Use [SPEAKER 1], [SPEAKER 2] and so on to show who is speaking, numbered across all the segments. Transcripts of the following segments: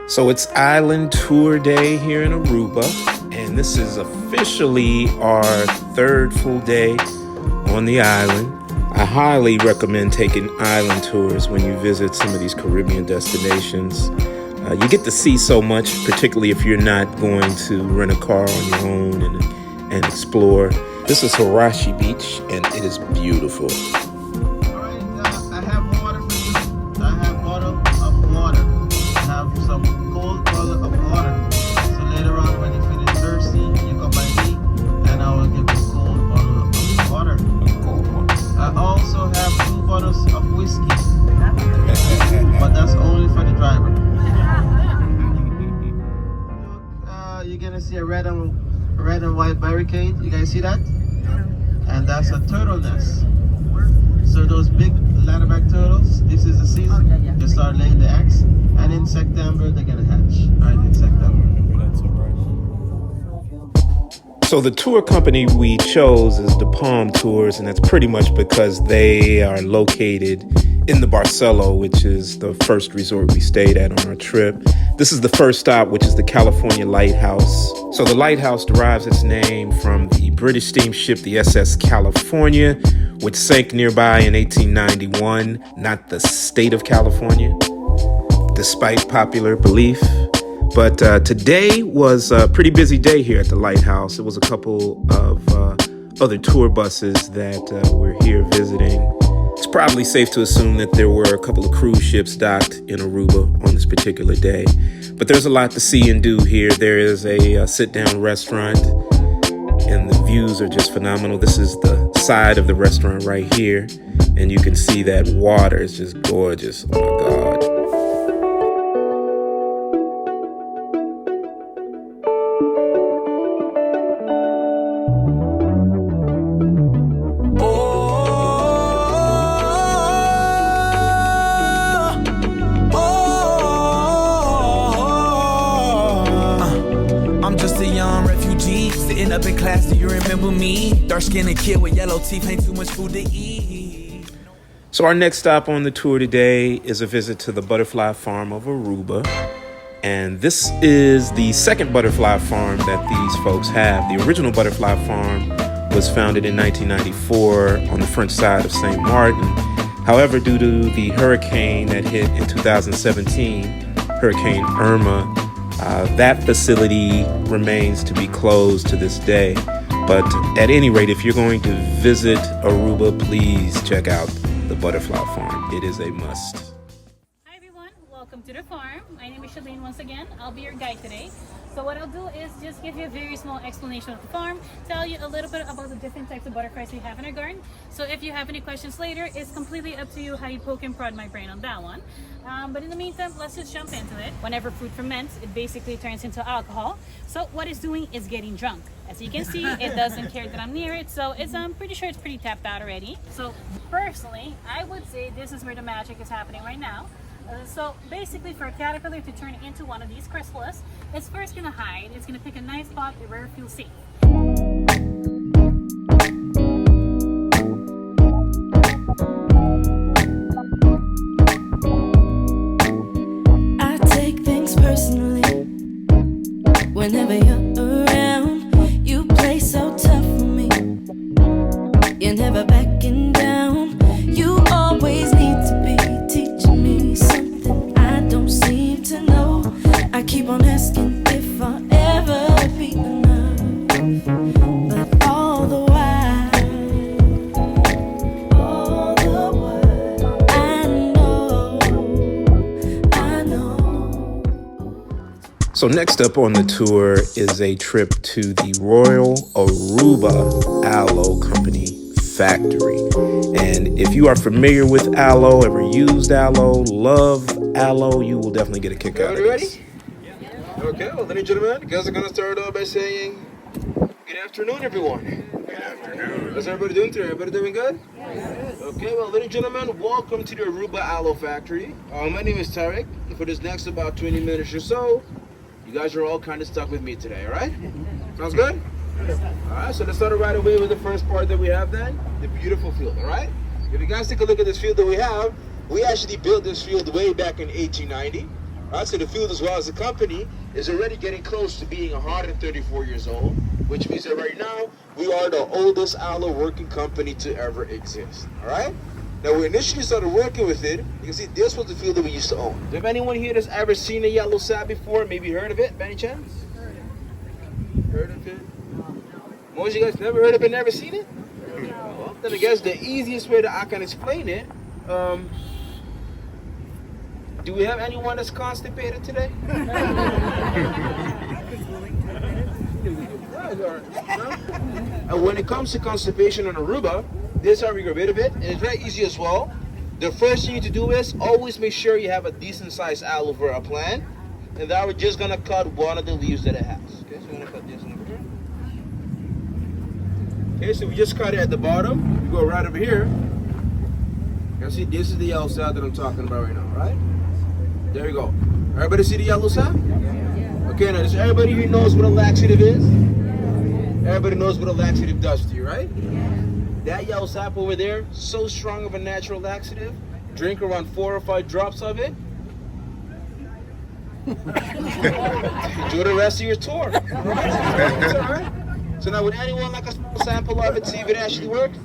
[SPEAKER 1] So it's island tour day here in Aruba, and this is officially our third full day on the island. I highly recommend taking island tours when you visit some of these Caribbean destinations. You get to see so much, particularly if you're not going to rent a car on your own and explore. This is Harashi Beach, and it is beautiful.
[SPEAKER 2] All right, I have water for you. I have bottle of water. I have some cold bottle of water. So later on, when you finish thirsty, you come by me, and I will give you a cold bottle of water. I also have 2 bottles of whiskey, but that's only for the driver. You're gonna see a red and white barricade. You guys see that? And that's a turtle nest. So those big leatherback turtles, this is the season. They start laying the eggs, and in September they're gonna hatch. Right in September.
[SPEAKER 1] So the tour company we chose is the Palm Tours, and that's pretty much because they are located in the Barcelo, which is the first resort we stayed at on our trip. This is the first stop, which is the California Lighthouse. So the Lighthouse derives its name from the British steamship, the SS California, which sank nearby in 1891, not the state of California, despite popular belief. But today was a pretty busy day here at the Lighthouse. It was a couple of other tour buses that were here visiting. It's probably safe to assume that there were a couple of cruise ships docked in Aruba on this particular day. But there's a lot to see and do here. There is a sit-down restaurant, and the views are just phenomenal. This is the side of the restaurant right here, and you can see that water is just gorgeous. Oh my God.
[SPEAKER 3] Up in class, do you remember me? Dark-skinned kid with yellow teeth, ain't too much food to eat.
[SPEAKER 1] So our next stop on the tour today is a visit to the butterfly farm of Aruba. And this is the second butterfly farm that these folks have. The original butterfly farm was founded in 1994 on the French side of St. Martin. However, due to the hurricane that hit in 2017, Hurricane Irma, that facility remains to be closed to this day. But at any rate, if you're going to visit Aruba, please check out the butterfly farm. It is a must.
[SPEAKER 4] Hi everyone, welcome to the farm. My name is Shalene once again. I'll be your guide today. So what I'll do is just give you a very small explanation of the farm, tell you a little bit about the different types of butterflies we have in our garden. So if you have any questions later, it's completely up to you how you poke and prod my brain on that one. But in the meantime, let's just jump into it. Whenever fruit ferments, it basically turns into alcohol. So what it's doing is getting drunk. As you can see, it doesn't care that I'm near it, so I'm pretty sure it's pretty tapped out already. So personally, I would say this is where the magic is happening right now. So basically, for a caterpillar to turn into one of these chrysalis, it's first going to hide. It's going to pick a nice spot where it feels safe.
[SPEAKER 5] I take things personally whenever you're around. You play so tough for me. You're never backing down. You always need to be teaching me something I don't seem to know. I keep on asking if I'll ever be enough, but all the while, I know.
[SPEAKER 1] So next up on the tour is a trip to the Royal Aruba Aloe Company factory. And if you are familiar with aloe, ever used aloe, love aloe, you will definitely get a kick out of this.
[SPEAKER 2] Ready? Okay, well, ladies and gentlemen, guys are going to start off by saying good afternoon, everyone. Good afternoon. How's everybody doing today? Everybody doing good? Yes. Okay, well, ladies and gentlemen, welcome to the Aruba Aloe Factory. My name is Tarek. For this next about 20 minutes or so, You guys are all kind of stuck with me today, all right? Sounds good? All right, so let's start right away with the first part that we have then, the beautiful field, all right? If you guys take a look at this field that we have, we actually built this field way back in 1890. All right, so the field as well as the company is already getting close to being 134 years old, which means that right now we are the oldest aloe working company to ever exist, all right? Now, we initially started working with it. You can see this was the field that we used to own. Do you have anyone here that's ever seen a yellow sap before? Maybe heard of it, by any chance? Heard of it? Most of you guys never heard of it, never seen it? Well, then I guess the easiest way that I can explain it, do we have anyone that's constipated today? And when it comes to constipation on Aruba, this is how we get rid of it, and it's very easy as well. The first thing you need to do is always make sure you have a decent sized aloe vera plant, and that we're just gonna cut one of the leaves that it has. Okay, so we're gonna cut this one over here. Okay, so we just cut it at the bottom. We go right over here. You can see this is the yellow sap that I'm talking about right now, right? There we go. Everybody see the yellow sap? Okay, now does everybody here knows what a laxative is? Everybody knows what a laxative does to you, right? That yellow sap over there, so strong of a natural laxative. Drink around 4 or 5 drops of it. Enjoy the rest of your tour. It's all right. So now would anyone like a small sample of it, see if it actually works?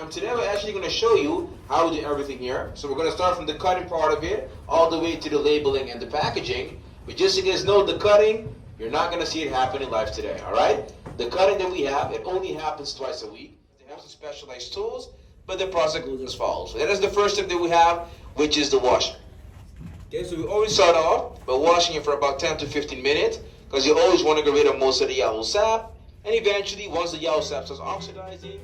[SPEAKER 2] Today we're actually going to show you how we do everything here. So we're going to start from the cutting part of it all the way to the labeling and the packaging. But just so you guys know, the cutting, you're not going to see it happen in life today, all right? The cutting that we have, it only happens twice a week. They have some specialized tools, but the process goes as follows. So that is the first step that we have, which is the washing. Okay, so we always start off by washing it for about 10 to 15 minutes because you always want to get rid of most of the yellow sap. And eventually, once the yellow sap starts oxidizing.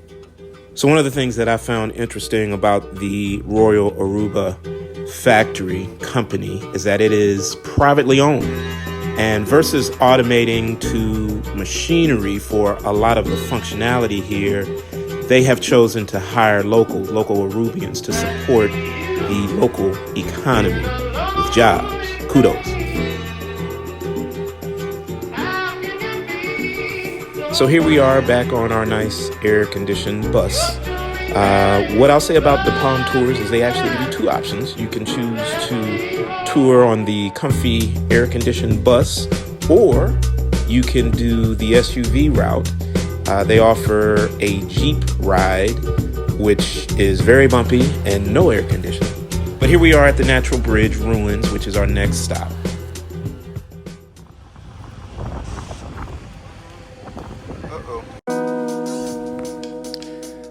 [SPEAKER 1] So one of the things that I found interesting about the Royal Aruba factory company is that it is privately owned. And versus automating to machinery for a lot of the functionality here, they have chosen to hire local Arubians to support the local economy with jobs. Kudos. So here we are back on our nice air-conditioned bus. What I'll say about the Palm Tours is they actually give you 2 options. You can choose to tour on the comfy air-conditioned bus, or you can do the SUV route. They offer a Jeep ride, which is very bumpy and no air conditioning. But here we are at the Natural Bridge Ruins, which is our next stop.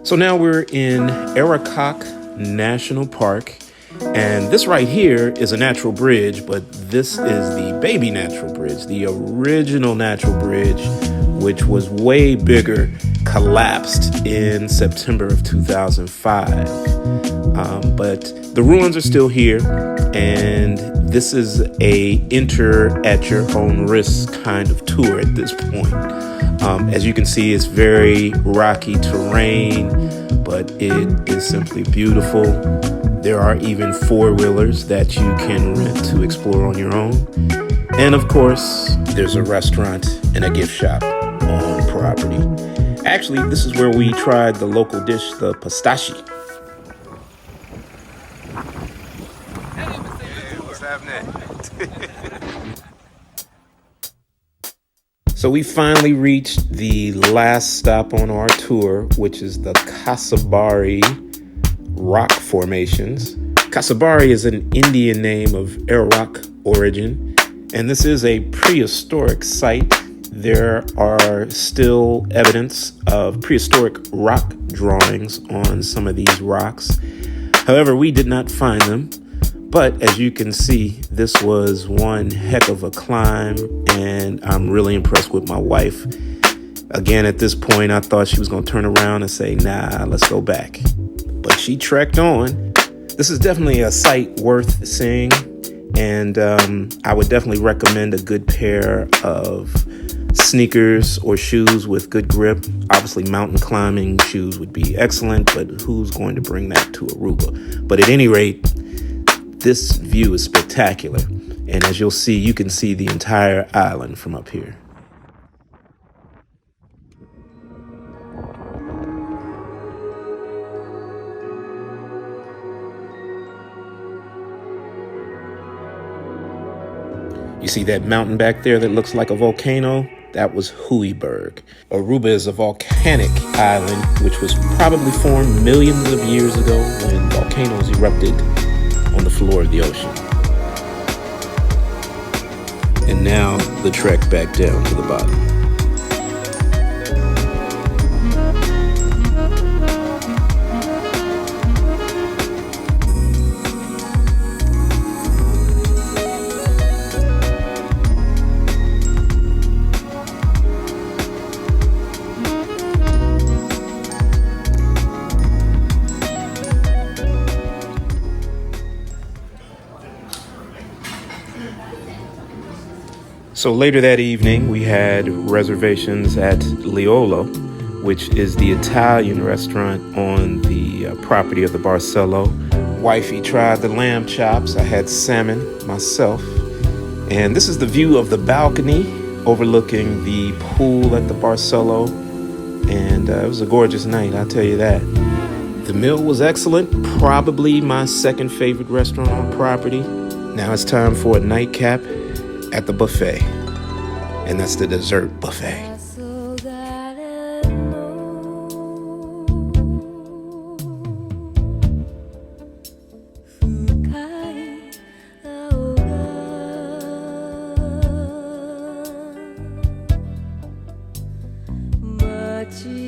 [SPEAKER 1] So now we're in Aruba National Park, and this right here is a natural bridge, but this is the baby natural bridge. The original natural bridge, which was way bigger, collapsed in September of 2005. But the ruins are still here, and this is a enter at your own risk kind of tour at this point. As you can see, it's very rocky terrain, but it is simply beautiful. There are even 4-wheelers that you can rent to explore on your own. And of course, there's a restaurant and a gift shop on property. Actually, this is where we tried the local dish, the pastachi.
[SPEAKER 6] Hey, what's happening?
[SPEAKER 1] So we finally reached the last stop on our tour, which is the Cabari rock formations. Cabari is an Indian name of Iraq origin, And this is a prehistoric site. There are still evidence of prehistoric rock drawings on some of these rocks. However, we did not find them. But as you can see, this was one heck of a climb, and I'm really impressed with my wife. Again, at this point, I thought she was going to turn around and say, nah, let's go back. But she trekked on. This is definitely a site worth seeing, and I would definitely recommend a good pair of sneakers or shoes with good grip. Obviously, mountain climbing shoes would be excellent, but who's going to bring that to Aruba? But at any rate, this view is spectacular, and as you'll see, you can see the entire island from up here. You see that mountain back there that looks like a volcano? That was Huiberg. Aruba is a volcanic island which was probably formed millions of years ago when volcanoes erupted on the floor of the ocean. And now the trek back down to the bottom. So later that evening, we had reservations at Aloe, which is the Italian restaurant on the property of the Barcelo. Wifey tried the lamb chops. I had salmon myself. And this is the view of the balcony overlooking the pool at the Barcelo. And it was a gorgeous night, I'll tell you that. The meal was excellent, probably my second favorite restaurant on property. Now it's time for a nightcap at the buffet, and that's the dessert buffet.
[SPEAKER 5] Machi